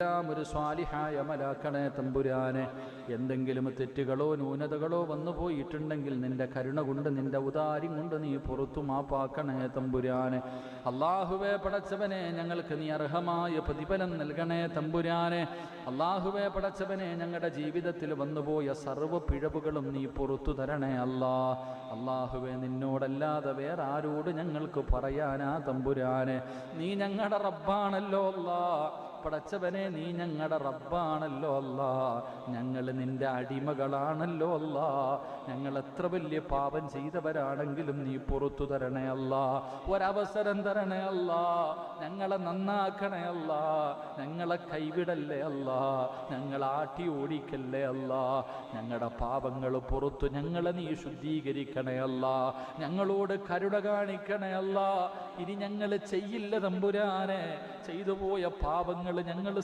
ഒരു സ്വാലിഹായ അമലാക്കണേ തമ്പുരാനെ. എന്തെങ്കിലും തെറ്റുകളോ ന്യൂനതകളോ വന്നു പോയിട്ടുണ്ടെങ്കിൽ നിന്റെ കരുണ കൊണ്ട് നിന്റെ ഉദാര്യം കൊണ്ട് നീ പുറത്തു മാപ്പാക്കണേ തമ്പുരാനെ. അള്ളാഹുവേ പടച്ചവനെ, ഞങ്ങൾക്ക് നീ അർഹമായ പ്രതിഫലം നൽകണേ തമ്പുരാനെ. അള്ളാഹുവേ പടച്ചവനെ, ഞങ്ങളുടെ ജീവിതത്തിൽ വന്നുപോയ സർവ്വ പിഴവുകളും നീ പുറത്തു തരണേ അള്ളാഹുവേ, നിന്നോടല്ലാതെ വേറെ ആരോട് ഞങ്ങൾക്ക് പറയാനാ തമ്പുരാനെ. നീ ഞങ്ങളുടെ റബ്ബാണല്ലോ അല്ലാ. പടച്ചവനെ, നീ ഞങ്ങളുടെ റബ്ബാണല്ലോ അല്ലാ. ഞങ്ങൾ നിന്റെ അടിമകളാണല്ലോ അല്ലാ. ഞങ്ങൾ എത്ര വലിയ പാപം ചെയ്തവരാണെങ്കിലും നീ പുറത്തു തരണേ അല്ലാ. ഒരവസരം തരണേ അല്ലാ. ഞങ്ങളെ നന്നാക്കണേ അല്ലാ. ഞങ്ങളെ കൈവിടല്ലേ അല്ലാ. ഞങ്ങളെ ആട്ടി ഓടിക്കല്ലേ അല്ലാ. ഞങ്ങളുടെ പാപങ്ങൾ പുറത്തു ഞങ്ങളെ നീ ശുദ്ധീകരിക്കണേ അല്ലാ. ഞങ്ങളോട് കരുണ കാണിക്കണേ അല്ലാ. ഇനി ഞങ്ങൾ ചെയ്യില്ല തമ്പുരാനെ. ചെയ്തു പോയ പാപങ്ങൾ ഞങ്ങൾ